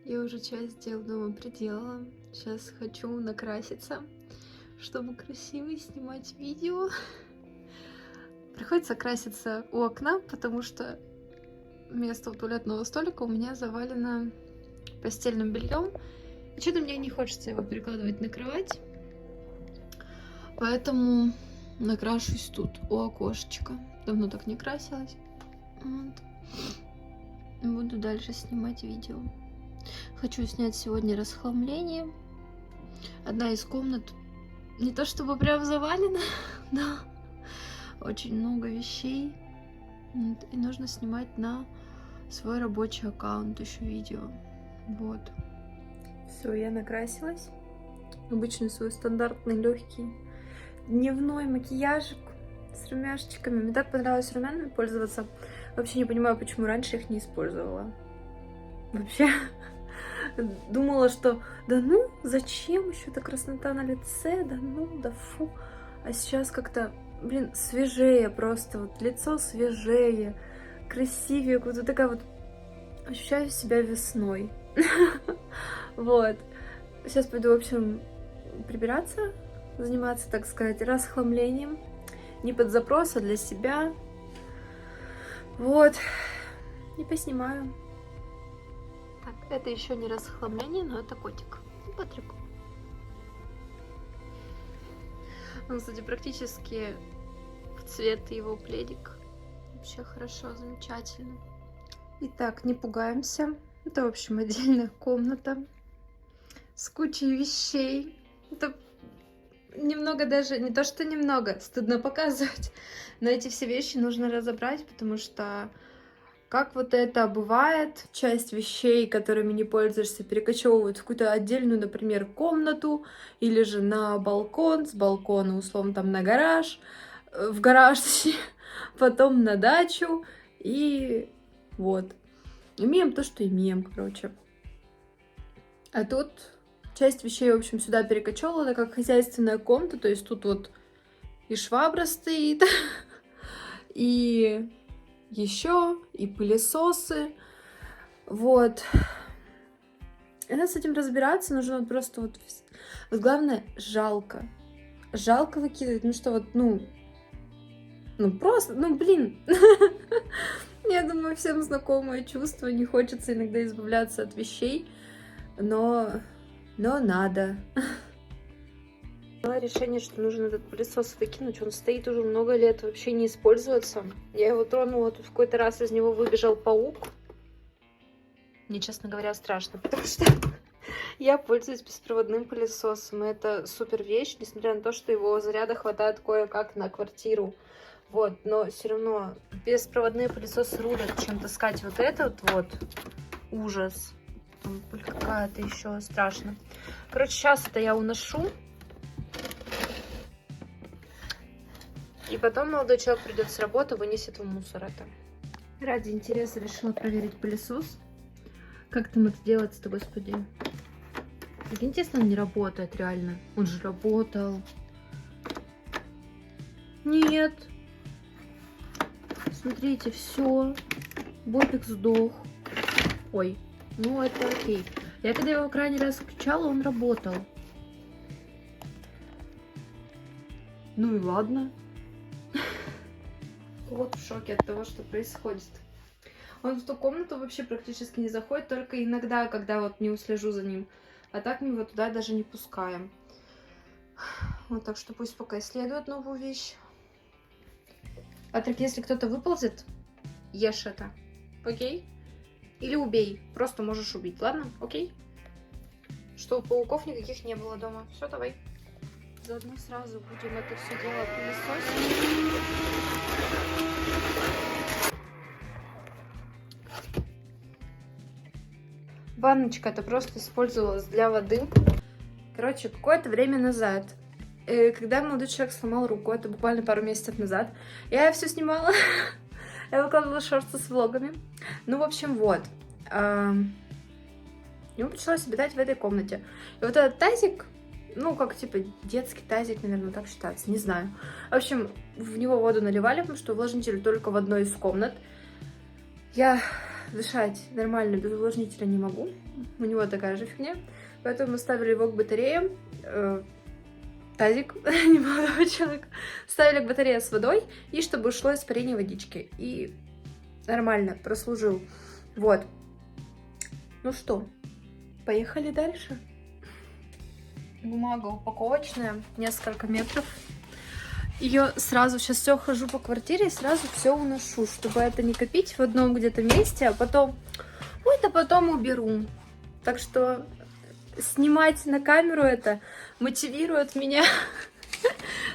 Я уже часть дел дома приделала. Сейчас хочу накраситься, чтобы красиво снимать видео. Приходится краситься у окна, потому что место у туалетного столика у меня завалено постельным бельем. И что-то мне не хочется его перекладывать на кровать. Поэтому накрашусь тут, у окошечка. Давно так не красилась. Вот. Буду дальше снимать видео. Хочу снять сегодня расхламление. Одна из комнат не то чтобы прям завалена, но очень много вещей. Вот. И нужно снимать на свой рабочий аккаунт еще видео. Вот. Все, я накрасилась. Обычный свой стандартный легкий дневной макияжик с румяшечками. Мне так понравилось румянами пользоваться. Вообще не понимаю, почему раньше их не использовала. Вообще думала, что да ну, зачем еще эта краснота на лице, да ну, да фу. А сейчас как-то, блин, свежее просто, вот лицо свежее, красивее, вот такая вот, ощущаю себя весной. Вот. Сейчас пойду, в общем, прибираться, заниматься, так сказать, расхламлением. Не под запрос, а для себя. Вот. И поснимаю. Так, это еще не расхламление, но это котик. Патрик. Он, кстати, практически в цвет его пледик. Вообще хорошо, замечательно. Итак, не пугаемся. Это, в общем, отдельная комната с кучей вещей. Это немного даже, не то что немного, стыдно показывать, но эти все вещи нужно разобрать, потому что как вот это бывает, часть вещей, которыми не пользуешься, перекочевывают в какую-то отдельную, например, комнату, или же на балкон, с балкона, условно, там на гараж, в гараж, потом на дачу, и вот. Имеем то, что имеем, короче. А тут часть вещей, в общем, сюда перекочевала, так как хозяйственная комната, то есть тут вот и швабра стоит, и еще, и пылесосы, вот. И надо с этим разбираться, нужно вот просто вот главное, жалко выкидывать, ну что вот, ну просто, блин. Я думаю, всем знакомое чувство, не хочется иногда избавляться от вещей, но надо. Приняла решение, что нужно этот пылесос выкинуть. Он стоит уже много лет, вообще не используется. Я его тронула, тут в какой-то раз из него выбежал паук. Мне, честно говоря, страшно, потому что я пользуюсь беспроводным пылесосом. И это супер вещь, несмотря на то, что его заряда хватает кое-как на квартиру. Вот, но все равно беспроводные пылесосы рулят, чем таскать вот этот вот. Ужас. Там пыль какая-то еще, страшно. Короче, сейчас это я уношу. И потом молодой человек придет с работы, вынесет в мусор это. Ради интереса решила проверить пылесос. Как там это делается-то, господи? Прикиньте, если он не работает реально. Он же работал. Нет. Смотрите, все. Бобик сдох. Ой, ну это окей. Я когда его крайний раз включала, он работал. Ну и ладно. Вот в шоке от того, что происходит. Он в ту комнату вообще практически не заходит, только иногда, когда вот не услежу за ним. А так мы его туда даже не пускаем. Вот так что пусть пока исследует новую вещь. А так если кто-то выползет, ешь это. Окей? Или убей. Просто можешь убить, ладно? Окей? Что пауков никаких не было дома. Все, давай. Заодно сразу будем это все дело пылесосить. Ванночка-то просто использовалась для воды. Короче, какое-то время назад, когда молодой человек сломал руку, это буквально пару месяцев назад, я все снимала. Я выкладывала шорты с влогами. Ну, в общем, вот. Ему пришлось обитать в этой комнате. И вот этот тазик, ну, как типа детский тазик, наверное, так считается, не знаю. В общем, в него воду наливали, потому что увлажнитель только в одной из комнат. Я дышать нормально без увлажнителя не могу. У него такая же фигня. Поэтому мы ставили его к батарее. Тазик немолодого человека. Ставили к батарее с водой. И чтобы ушло испарение водички. И нормально прослужил. Вот. Ну что, поехали дальше. Бумага упаковочная. Несколько метров. Ее сразу, сейчас все хожу по квартире и сразу все уношу, чтобы это не копить в одном где-то месте, а потом, ой, да потом уберу. Так что снимать на камеру это мотивирует меня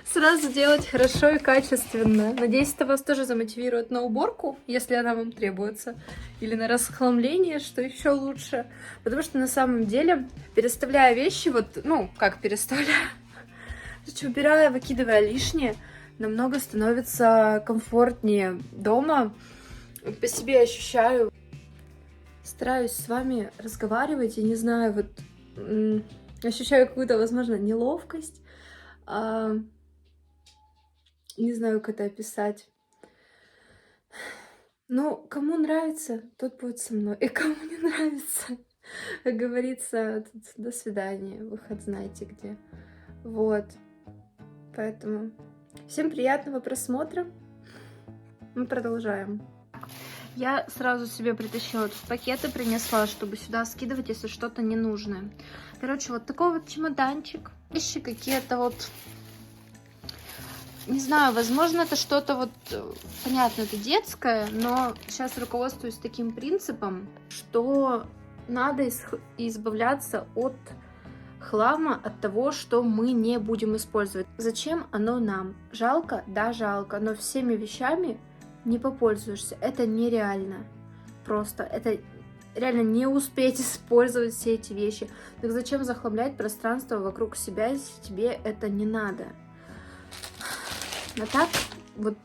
сразу делать хорошо и качественно. Надеюсь, это вас тоже замотивирует на уборку, если она вам требуется, или на расхламление, что еще лучше. Потому что на самом деле, переставляя вещи, вот, ну, как переставляя, убирая, выкидывая лишнее, намного становится комфортнее дома. По себе ощущаю. Стараюсь с вами разговаривать, я не знаю, вот ощущаю какую-то, возможно, неловкость. Не знаю, как это описать. Но кому нравится, тот будет со мной. И кому не нравится, как говорится, тут до свидания, выход знаете где. Вот. Поэтому всем приятного просмотра. Мы продолжаем. Я сразу себе притащила тут пакеты, принесла, чтобы сюда скидывать, если что-то ненужное. Короче, вот такой вот чемоданчик. Вещи какие-то вот... Не знаю, возможно, это что-то вот... Понятно, это детское, но сейчас руководствуюсь таким принципом, что надо избавляться от хлама, от того, что мы не будем использовать. Зачем оно нам? Жалко? Да, жалко, но всеми вещами не попользуешься. Это нереально. Просто это реально не успеть использовать все эти вещи. Так зачем захламлять пространство вокруг себя, если тебе это не надо? А так, вот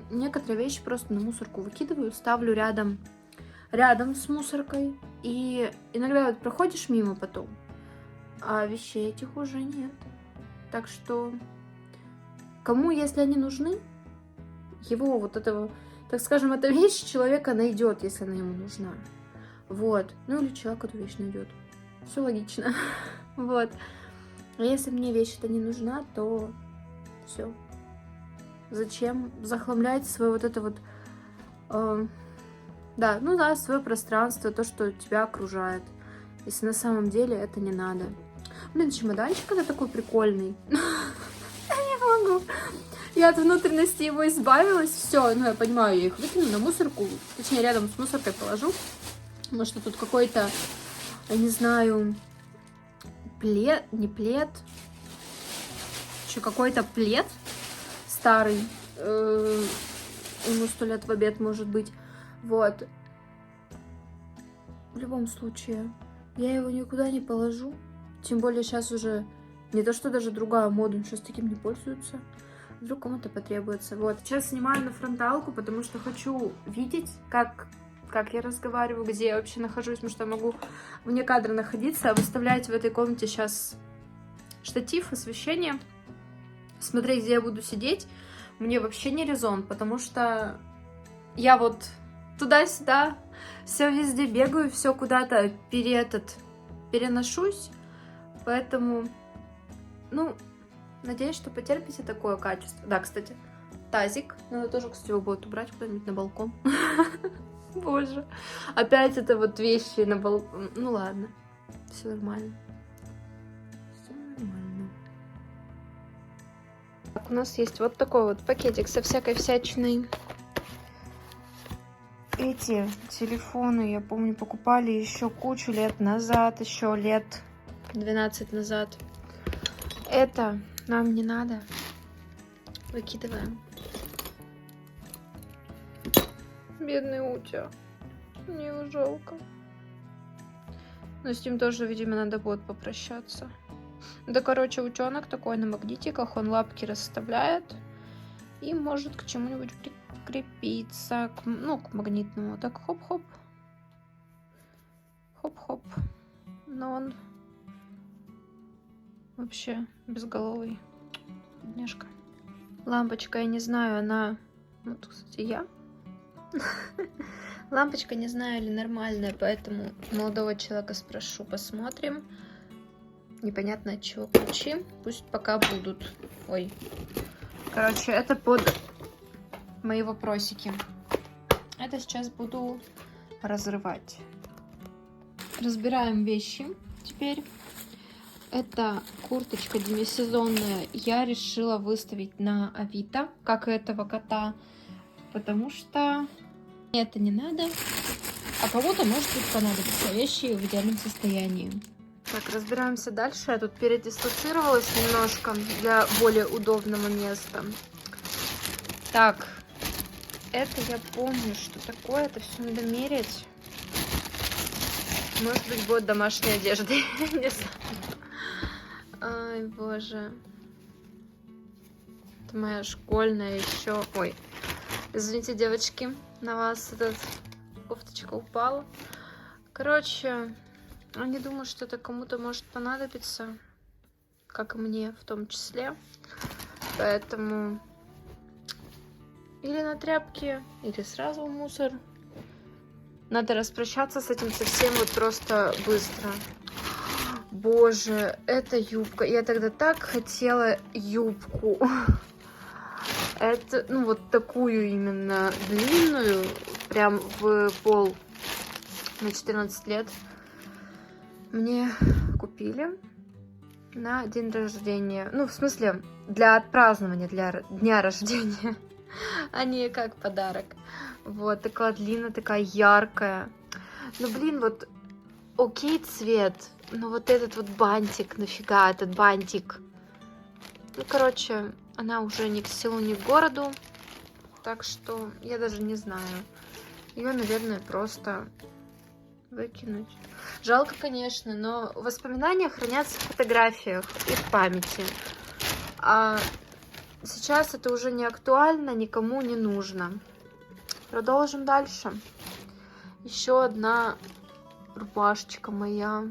некоторые вещи просто на мусорку выкидываю, ставлю рядом с мусоркой. И иногда вот проходишь мимо потом, а вещей этих уже нет. Так что, кому, если они нужны, его вот этого, так скажем, эта вещь человека найдет, если она ему нужна. Вот. Ну или человек эту вещь найдет. Все логично. Вот. А если мне вещь-то не нужна, то все. Зачем захламлять свое вот это вот... да, ну да, свое пространство, то, что тебя окружает. Если на самом деле это не надо. Блин, чемоданчик это такой прикольный. Я не могу. Я от внутренности его избавилась. Все, ну я понимаю, я их выкину на мусорку. Точнее, рядом с мусоркой положу. Может, тут какой-то, я не знаю, плед, не плед. Что, какой-то плед старый. Ему 100 лет в обед, может быть. Вот. В любом случае, я его никуда не положу. Тем более сейчас уже не то, что даже другая мода, сейчас таким не пользуются. Вдруг кому-то потребуется. Вот. Сейчас снимаю на фронталку, потому что хочу видеть, как я разговариваю, где я вообще нахожусь, потому что я могу вне кадра находиться, выставлять в этой комнате сейчас штатив, освещение, смотреть, где я буду сидеть. Мне вообще не резон, потому что я вот туда-сюда, все везде бегаю, все куда-то переношусь. Поэтому, ну, надеюсь, что потерпите такое качество. Да, кстати, тазик. Надо тоже, кстати, его будет убрать куда-нибудь на балкон. Боже. Опять это вот вещи на балкон. Ну ладно. Все нормально. Все нормально. Так, у нас есть вот такой вот пакетик со всякой всячиной. Эти телефоны, я помню, покупали еще кучу лет назад, еще лет 12 назад. Это нам не надо. Выкидываем. Бедный Утя. Мне его жалко. Но с ним тоже, видимо, надо будет попрощаться. Да, короче, утенок такой на магнитиках. Он лапки расставляет. И может к чему-нибудь прикрепиться. К магнитному. Так, хоп-хоп. Хоп-хоп. Но он вообще безголовый. Бедняжка. Лампочка, я не знаю, она... Вот, кстати, я. Лампочка, не знаю, ли нормальная, поэтому молодого человека спрошу, посмотрим. Непонятно от чего ключи. Пусть пока будут. Ой. Короче, это под мои вопросики. Это сейчас буду разрывать. Разбираем вещи теперь. Это курточка демисезонная. Я решила выставить на Авито, как и этого кота, потому что мне это не надо, а кому-то может быть понадобится. Вещи в идеальном состоянии. Так, разбираемся дальше. Я тут передислоцировалась немножко для более удобного места. Так, это я помню, что такое. Это все надо мерять. Может быть, будет домашней одежды. Не знаю. Ай, боже. Это моя школьная еще. Ой, извините, девочки, на вас эта кофточка упала. Короче, я не думаю, что это кому-то может понадобиться, как и мне в том числе. Поэтому или на тряпки, или сразу в мусор. Надо распрощаться с этим совсем вот просто быстро. Боже, это юбка. Я тогда так хотела юбку. Это, ну, вот такую именно длинную, прям в пол на 14 лет. Мне купили на день рождения. Ну, в смысле, для отпразднования, для дня рождения, а не как подарок. Вот, такая длинная, такая яркая. Ну, блин, вот окей цвет, но вот этот вот бантик, нафига этот бантик? Ну, короче, она уже ни к селу, ни к городу, так что я даже не знаю. Ее, наверное, просто выкинуть. Жалко, конечно, но воспоминания хранятся в фотографиях и в памяти. А сейчас это уже не актуально, никому не нужно. Продолжим дальше. Еще одна рубашечка моя.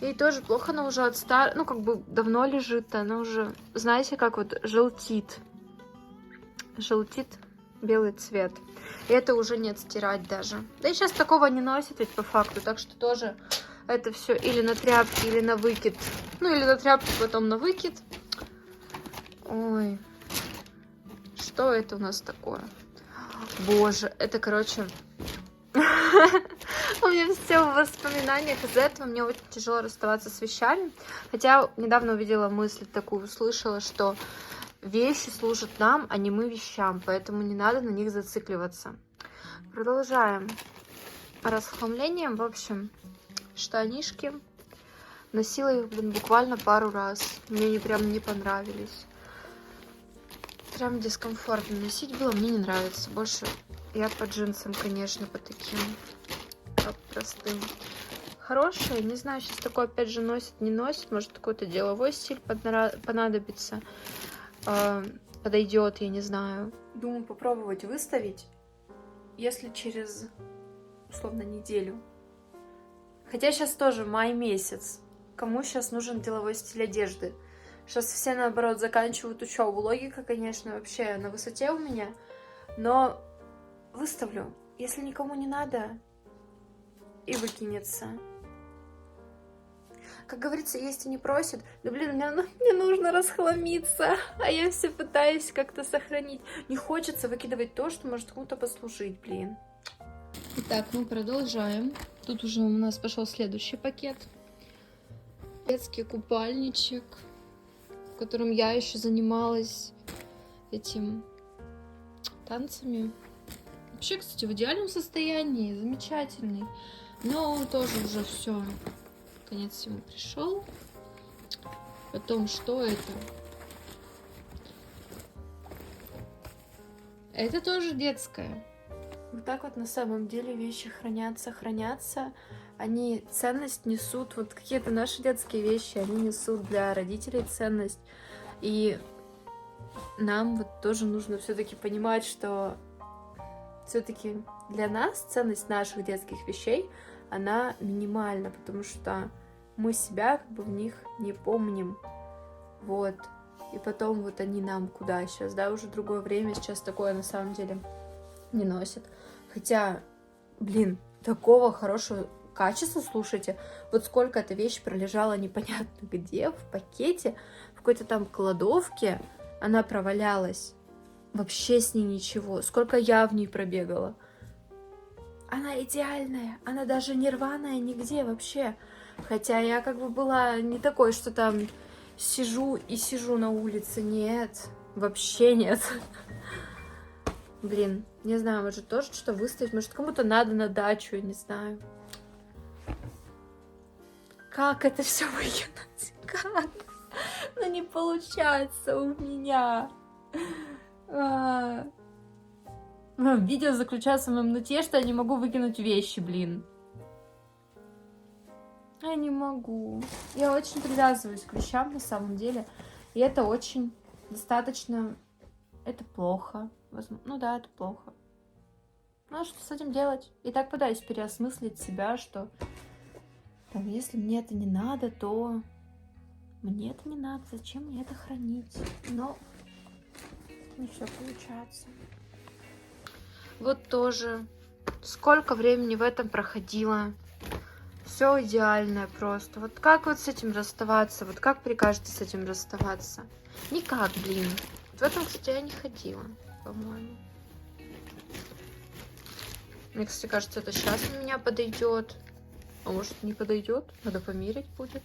Ей тоже плохо, она уже ну, как бы давно лежит, она уже, знаете, как вот желтит. Желтит белый цвет. И это уже не отстирать даже. Да и сейчас такого не носят ведь по факту, так что тоже это все или на тряпки, или на выкид. Ну, или на тряпки, потом на выкид. Ой, что это у нас такое? Боже, это, короче... У меня все в воспоминаниях. Из-за этого мне очень тяжело расставаться с вещами. Хотя недавно увидела мысль такую, услышала, что вещи служат нам, а не мы вещам. Поэтому не надо на них зацикливаться. Продолжаем расхламлением. В общем, штанишки. Носила их, блин, буквально пару раз. Мне они прям не понравились. Прям дискомфортно носить было. Мне не нравится. Больше я по джинсам, конечно, по таким... простым. Хорошие, не знаю, сейчас такое опять же носит, не носит, может какой-то деловой стиль понадобится, подойдет, я не знаю. Думаю попробовать выставить, если через условно неделю. Хотя сейчас тоже май месяц, кому сейчас нужен деловой стиль одежды? Сейчас все наоборот заканчивают учебу, логика, конечно, вообще на высоте у меня, но выставлю, если никому не надо, и выкинется. Как говорится, есть и не просит. Да блин, мне нужно расхламиться, а я все пытаюсь как-то сохранить. Не хочется выкидывать то, что может кому-то послужить, блин. Итак, мы продолжаем. Тут уже у нас пошел следующий пакет. Детский купальничек, в котором я еще занималась этим танцами. Вообще, кстати, в идеальном состоянии, замечательный. Но он тоже уже все, конец всему пришел. Потом, что это? Это тоже детское. Вот так вот на самом деле вещи хранятся. Они ценность несут, вот какие-то наши детские вещи, они несут для родителей ценность. И нам вот тоже нужно все-таки понимать, что все-таки для нас ценность наших детских вещей, она минимальна, потому что мы себя как бы в них не помним. Вот. И потом вот они нам куда сейчас, да, уже другое время, сейчас такое на самом деле не носят. Хотя, блин, такого хорошего качества, слушайте. Вот сколько эта вещь пролежала непонятно где, в пакете, в какой-то там кладовке. Она провалялась. Вообще с ней ничего. Сколько я в ней пробегала. Она идеальная. Она даже не рваная нигде вообще. Хотя я как бы была не такой, что там сижу и сижу на улице. Нет. Вообще нет. Блин, не знаю, может тоже что выставить. Может кому-то надо на дачу, я не знаю. Как это все выкинуть? Как? Ну не получается у меня. Видео заключается в моем нуте, что я не могу выкинуть вещи, блин. Я не могу. Я очень привязываюсь к вещам на самом деле. И это очень достаточно... Это плохо. Ну да, это плохо. Ну а что с этим делать? И так пытаюсь переосмыслить себя, что... Там, если мне это не надо, то... Мне это не надо. Зачем мне это хранить? Но... Не все получается. Вот тоже. Сколько времени в этом проходило. Все идеальное просто. Вот как вот с этим расставаться? Вот как прикажете с этим расставаться? Никак, блин. Вот в этом, кстати, я не ходила, по-моему. Мне, кстати, кажется, это сейчас на меня подойдет. А может, не подойдет? Надо померить будет.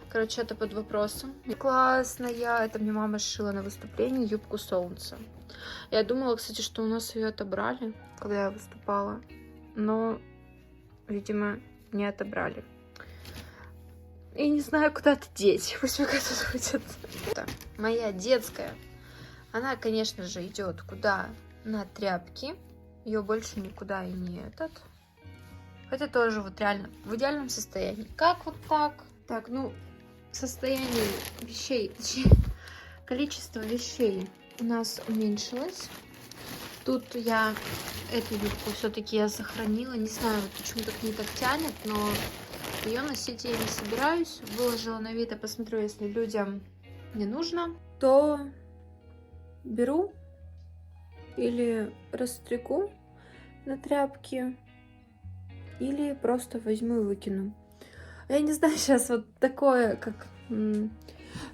Короче, это под вопросом. Классная. Это мне мама сшила на выступлении юбку солнца. Я думала, кстати, что у нас ее отобрали, когда я выступала. Но, видимо, не отобрали. И не знаю, куда это деть. Пусть пока тут будет. Это моя детская. Она, конечно же, идет куда? На тряпки. Ее больше никуда и не этот. Хотя тоже вот реально в идеальном состоянии. Как вот так? Так, ну, состояние вещей, количество вещей у нас уменьшилось. Тут я эту юбку все-таки я сохранила. Не знаю, почему так не так тянет, но ее носить я не собираюсь. Выложила на Авито, посмотрю, если людям не нужно, то беру или растригу на тряпки, или просто возьму и выкину. Я не знаю сейчас вот такое, как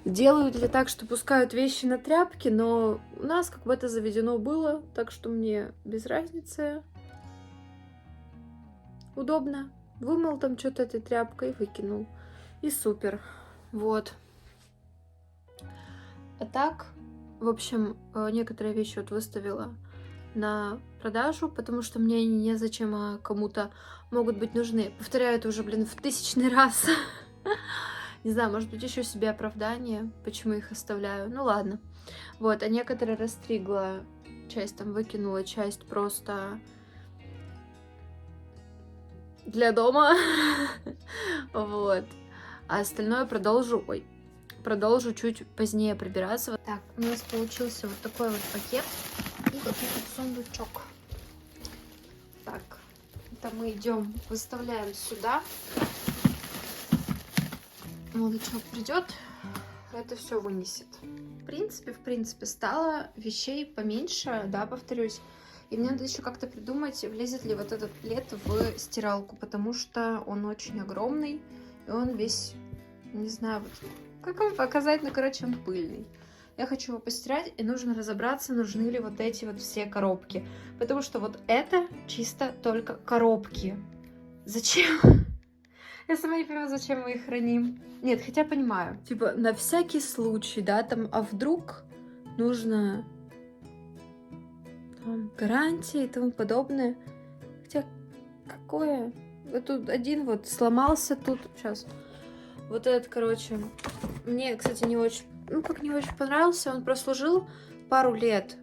делают ли так, что пускают вещи на тряпки, но у нас как бы это заведено было, так что мне без разницы. Удобно. Вымыл там что-то этой тряпкой, выкинул. И супер. Вот. А так, в общем, некоторые вещи вот выставила на продажу, потому что мне они незачем, а кому-то могут быть нужны. Повторяю это уже, блин, в 1000-й раз. Не знаю, может быть, еще себе оправдание, почему их оставляю. Ну ладно. Вот, а некоторые растригла, часть там выкинула, часть просто для дома. Вот. А остальное продолжу чуть позднее прибираться. Так, у нас получился вот такой вот пакет и вот этот сундучок. Так, это мы идем, выставляем сюда. Молодчик придет, это все вынесет. В принципе, стало вещей поменьше, да, повторюсь. И мне надо еще как-то придумать, влезет ли вот этот плед в стиралку, потому что он очень огромный, и он весь, не знаю, вот, как вам показать, ну, короче, он пыльный. Я хочу его постирать, и нужно разобраться, нужны ли вот эти вот все коробки. Потому что вот это чисто только коробки. Зачем? Я сама не понимаю, зачем мы их храним. Нет, хотя понимаю. Типа, на всякий случай, да, там, а вдруг нужно там гарантии и тому подобное. Хотя, какое? Вот тут один вот сломался тут. Сейчас. Вот этот, короче, мне, кстати, не очень, ну, как не очень понравился. Он прослужил пару лет.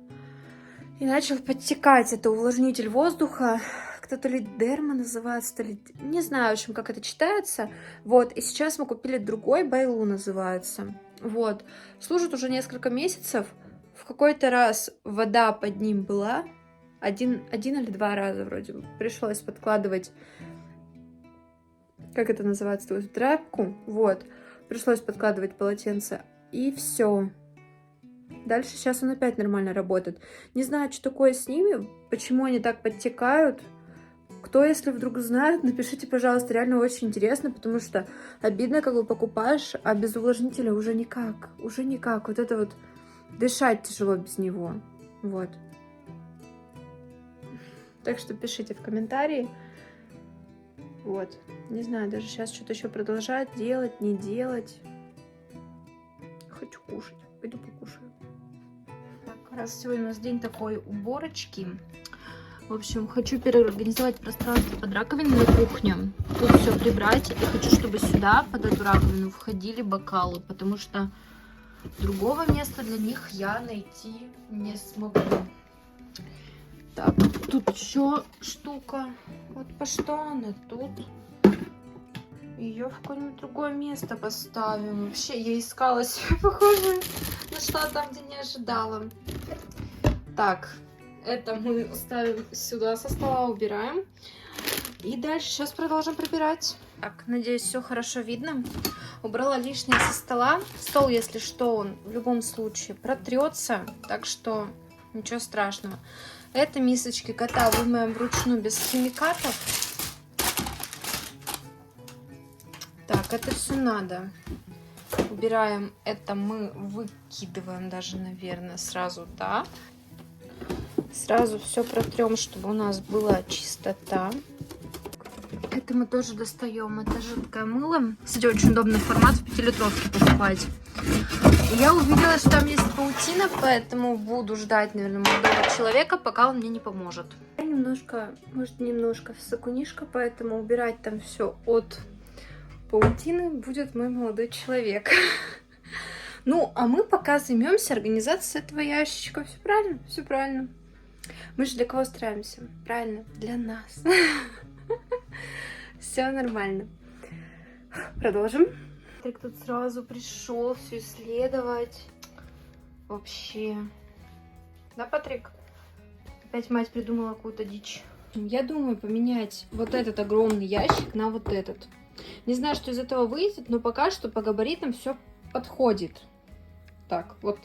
И начал подтекать. Это увлажнитель воздуха. Кто-то ли Дерма называется, то ли... Не знаю, в общем, как это читается. Вот, и сейчас мы купили другой, Байлу называется. Вот, служит уже несколько месяцев. В какой-то раз вода под ним была. Один или два раза вроде бы. Пришлось подкладывать... Как это называется? То есть тряпку. Вот. Пришлось подкладывать полотенце. И все. Дальше сейчас он опять нормально работает. Не знаю, что такое с ними, почему они так подтекают. Кто, если вдруг знает, напишите, пожалуйста, реально очень интересно, потому что обидно, как бы покупаешь, а без увлажнителя уже никак. Вот это вот дышать тяжело без него. Вот. Так что пишите в комментарии. Вот. Не знаю, даже сейчас что-то еще продолжать делать, не делать. Хочу кушать. Пойду покушаю. Так, раз сегодня у нас день такой уборочки. В общем, хочу переорганизовать пространство под раковиной на кухне. Тут все прибрать. И хочу, чтобы сюда, под эту раковину, входили бокалы. Потому что другого места для них я найти не смогу. Так, тут еще штука. Вот по что она тут? Ее в какое-нибудь другое место поставим. Вообще, я искала себе похожую, нашла там, где не ожидала. Так, это мы ставим сюда со стола, убираем. И дальше сейчас продолжим прибирать. Так, надеюсь, все хорошо видно. Убрала лишнее со стола. Стол, если что, он в любом случае протрется, так что ничего страшного. Это мисочки кота вымоем вручную без химикатов. Так, это все надо. Убираем это, мы выкидываем даже, наверное, сразу, да. Сразу все протрем, чтобы у нас была чистота. Это мы тоже достаем. Это жидкое мыло. Кстати, очень удобный формат, в 5-литровке покупать. Я увидела, что там есть паутина, поэтому буду ждать, наверное, молодого человека, пока он мне не поможет. Я немножко, может, немножко сакунишка, поэтому убирать там все от паутины будет мой молодой человек. Ну, а мы пока займемся организацией этого ящичка. Все правильно? Все правильно. Мы же для кого стараемся? Правильно, для нас. Все нормально. Продолжим. Так тут сразу пришел все исследовать. Вообще. Да, Патрик? Опять мать придумала какую-то дичь. Я думаю поменять вот этот огромный ящик на вот этот. Не знаю, что из этого выйдет, но пока что по габаритам все подходит. Так, вот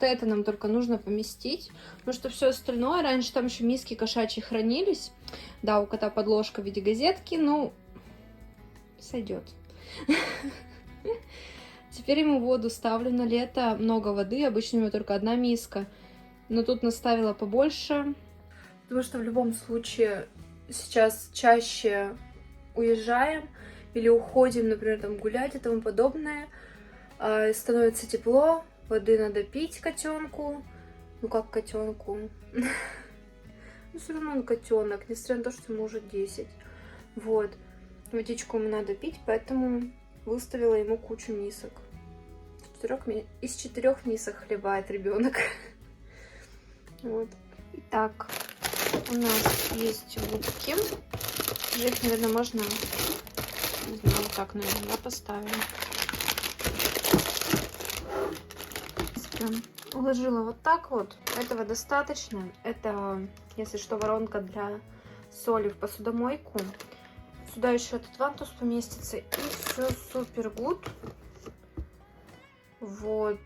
это нам только нужно поместить. Потому что все остальное, раньше там еще миски кошачьи хранились. Да, у кота подложка в виде газетки, ну, сойдет. Теперь ему воду ставлю на лето. Много воды, обычно у него только одна миска. Но тут наставила побольше. Потому что в любом случае сейчас чаще уезжаем или уходим, например, там гулять и тому подобное. Становится тепло, воды надо пить котенку. Ну как котенку? Ну все равно он котенок, несмотря на то, что ему уже 10. Вот. Водичку ему надо пить, поэтому выставила ему кучу мисок. Из 4 мисок хлебает ребенок. Вот. Итак, у нас есть губки. Их, наверное, можно, не знаю, вот так, наверное, поставим. Уложила вот так вот. Этого достаточно. Это, если что, воронка для соли в посудомойку. Сюда еще этот вантус поместится. И все супер гуд. Вот.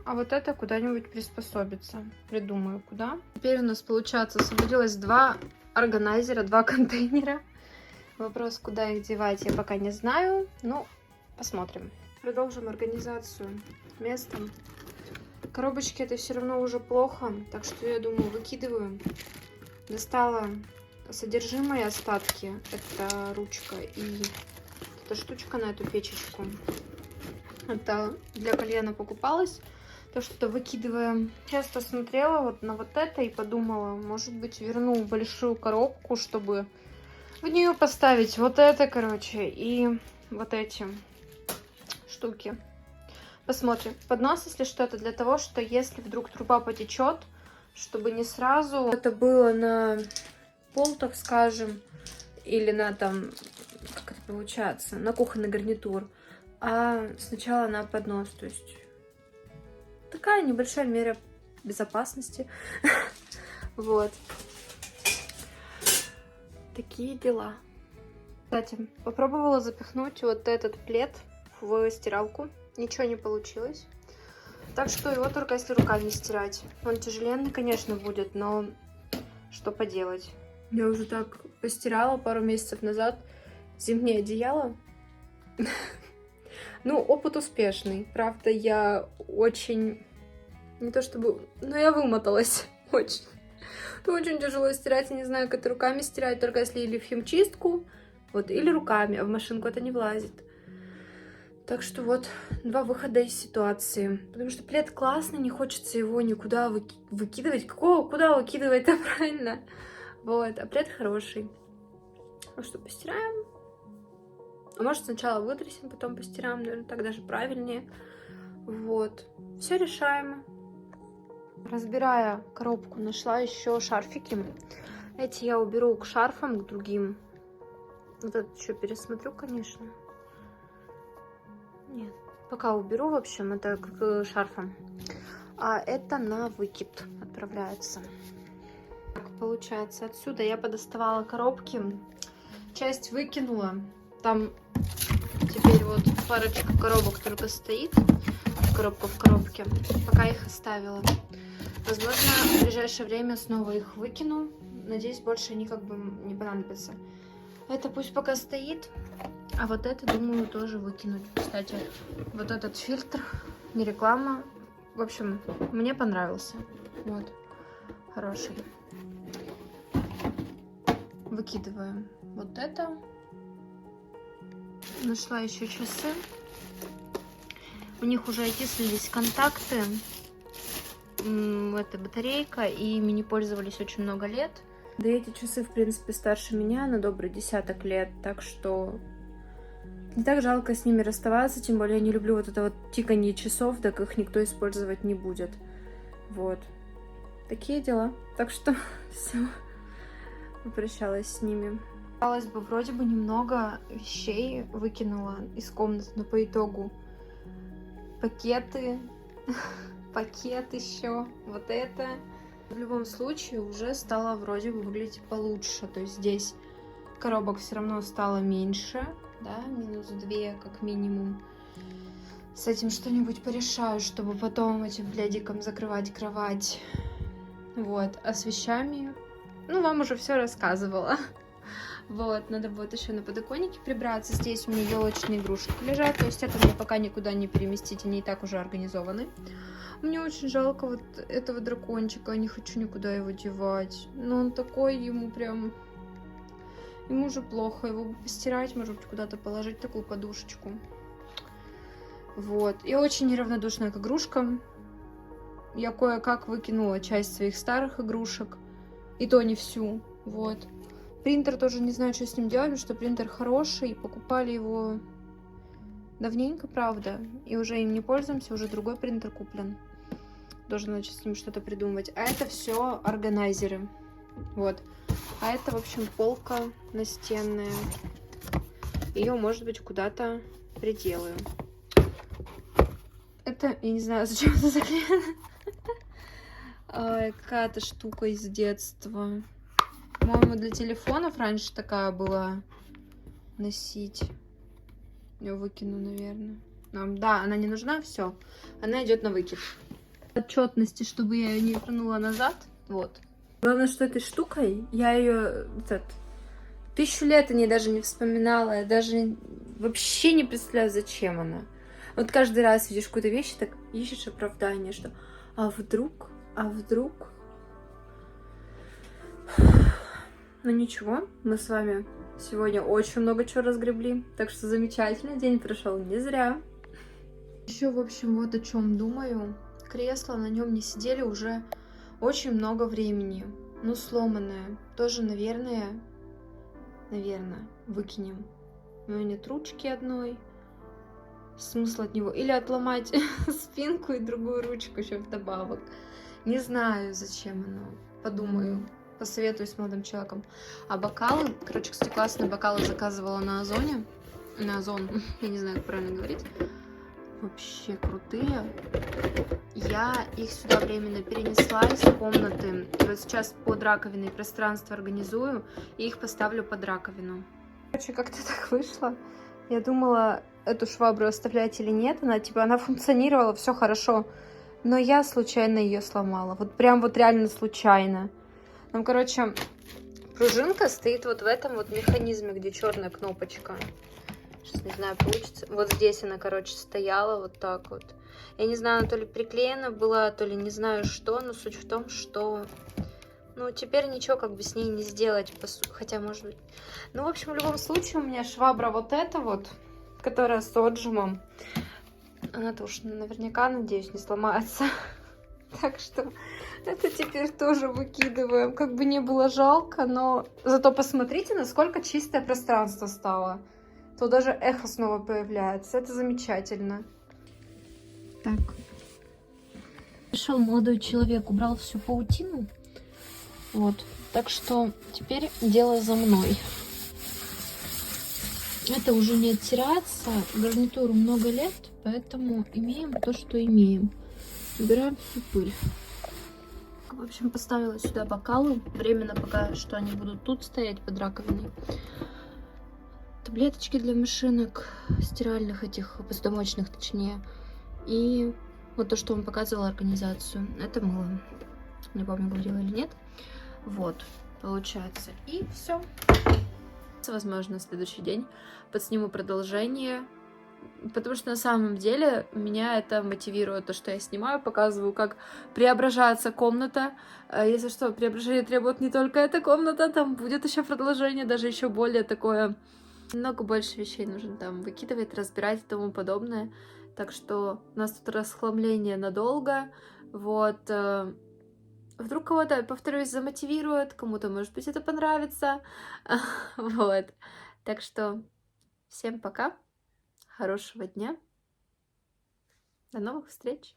А вот это куда-нибудь приспособится. Придумаю, куда. Теперь у нас, получается, освободилось 2 органайзера, 2 контейнера. Вопрос, куда их девать, я пока не знаю. Ну, посмотрим. Продолжим организацию места. Коробочки это все равно уже плохо, так что я думаю, выкидываю. Достала содержимое, остатки. Это ручка и эта штучка на эту печечку. Это для кальяна покупалась. То что-то выкидываем. Часто смотрела вот на вот это и подумала, может быть, верну большую коробку, чтобы в нее поставить вот это, короче, и вот эти штуки. Посмотрим. Поднос, если что, это для того, что если вдруг труба потечет, чтобы не сразу это было на пол, так скажем, или на там, как это получается, на кухонный гарнитур, а сначала на поднос, то есть такая небольшая мера безопасности. Вот. Такие дела. Кстати, попробовала запихнуть вот этот плед в стиралку. Ничего не получилось. Так что его только если руками стирать. Он тяжеленный, конечно, будет, но что поделать. Я уже так постирала пару месяцев назад зимнее одеяло. Ну, опыт успешный. Правда, я очень... Не то чтобы... Но я вымоталась очень. Очень тяжело стирать, я не знаю, как это руками стирать, только если или в химчистку, вот, или руками, а в машинку это не влазит. Так что вот, два выхода из ситуации. Потому что плед классный, не хочется его никуда выкидывать. Куда выкидывать-то правильно? Вот, а плед хороший. Ну что, постираем? А может сначала вытрясем, потом постираем, наверное, так даже правильнее. Вот, все решаемо. Разбирая коробку, нашла еще шарфики. Эти я уберу к шарфам, к другим. Вот этот еще пересмотрю, конечно. Нет, пока уберу, в общем, это к шарфам. А это на выкид отправляется. Так, получается, отсюда я подоставала коробки. Часть выкинула. Там теперь вот парочка коробок только стоит. Коробка в коробке. Пока их оставила. Возможно, в ближайшее время снова их выкину. Надеюсь, больше они как бы не понадобятся. Это пусть пока стоит. А вот это, думаю, тоже выкинуть. Кстати, вот этот фильтр, не реклама. В общем, мне понравился. Вот. Хороший. Выкидываем вот это. Нашла еще часы. У них уже окислились контакты. Это батарейка, и ими не пользовались очень много лет. Да и эти часы, в принципе, старше меня на добрый десяток лет, так что не так жалко с ними расставаться, тем более я не люблю вот это вот тиканье часов, так их никто использовать не будет. Вот. Такие дела. Так что все. Попрощалась с ними. Казалось бы, вроде бы немного вещей выкинула из комнаты, но по итогу пакеты, пакет еще, вот это. В любом случае уже стало вроде бы выглядеть получше. То есть здесь коробок все равно стало меньше, да, -2 как минимум. С этим что-нибудь порешаю, чтобы потом этим пледиком закрывать кровать. Вот, а с вещами, ну, вам уже все рассказывала. Вот, надо будет еще на подоконнике прибраться. Здесь у меня елочные игрушки лежат, то есть это мне пока никуда не переместить, они и так уже организованы. Мне очень жалко вот этого дракончика, я не хочу никуда его девать. Но он такой, ему прям... Ему уже плохо, его бы постирать, может быть, куда-то положить, такую подушечку. Вот, я очень неравнодушная к игрушкам. Я кое-как выкинула часть своих старых игрушек, и то не всю, вот. Принтер тоже не знаю, что с ним делать, потому что принтер хороший, покупали его давненько, правда, и уже им не пользуемся, уже другой принтер куплен. Должен, значит, с ним что-то придумывать. А это все органайзеры, вот. А это, в общем, полка настенная. Ее, может быть, куда-то приделаю. Это, я не знаю, зачем это заклеено. Какая-то штука из детства. По-моему, для телефонов раньше такая была носить. Я выкину, наверное. Да, она не нужна, все. Она идет на выкид. Отчетности, чтобы я ее не вернула назад. Вот. Главное, что этой штукой я ее 1000 лет о ней даже не вспоминала. Я даже вообще не представляю, зачем она. Вот каждый раз видишь какую-то вещь, так ищешь оправдание, что а вдруг. Ну ничего, мы с вами сегодня очень много чего разгребли, так что замечательно, день прошел не зря. Еще, в общем, вот о чем думаю. Кресло, на нем не сидели уже очень много времени. Ну, сломанное. Тоже, наверное, выкинем. У него нет ручки одной. Смысл от него? Или отломать спинку и другую ручку еще вдобавок. Не знаю, зачем оно. Подумаю. Посоветуюсь с молодым человеком. А бокалы, короче, кстати, классные бокалы заказывала на Озоне. На Озон, я не знаю, как правильно говорить. Вообще крутые. Я их сюда временно перенесла из комнаты. И вот сейчас под раковиной пространство организую. И их поставлю под раковину. Короче, как-то так вышло. Я думала, эту швабру оставлять или нет. Она функционировала, все хорошо. но я случайно ее сломала. Вот прям вот реально случайно. Там, короче, пружинка стоит вот в этом вот механизме, где черная кнопочка. Сейчас не знаю, получится. Вот здесь она, короче, стояла вот так вот. Я не знаю, то ли приклеена была, то ли не знаю что, но суть в том, что... Ну, теперь ничего как бы с ней не сделать, хотя, может быть... Ну, в общем, в любом случае, у меня швабра вот эта вот, которая с отжимом. Она-то уж наверняка, надеюсь, не сломается. Так что это теперь тоже выкидываем. Как бы не было жалко, но зато посмотрите, насколько чистое пространство стало. То даже эхо снова появляется. Это замечательно. Так. Пришел молодой человек, убрал всю паутину. Вот. Так что теперь дело за мной. Это уже не оттирается. Гарнитуру много лет, поэтому имеем то, что имеем. Убираем всю пыль. В общем, поставила сюда бокалы. Временно пока что они будут тут стоять под раковиной. Таблеточки для машинок, стиральных этих, посудомоечных точнее. И вот то, что вам показывала организацию. Это мыло. Не помню, говорила или нет. Вот, получается. И все. Возможно, на следующий день подсниму продолжение. Потому что на самом деле меня это мотивирует, то, что я снимаю, показываю, как преображается комната. Если что, преображение требует не только эта комната, там будет еще продолжение, даже еще более такое. Много больше вещей нужно там выкидывать, разбирать и тому подобное. Так что у нас тут расхламление надолго. Вот. Вдруг кого-то, повторюсь, замотивирует, кому-то, может быть, это понравится. Вот. Так что всем пока. Хорошего дня. До новых встреч.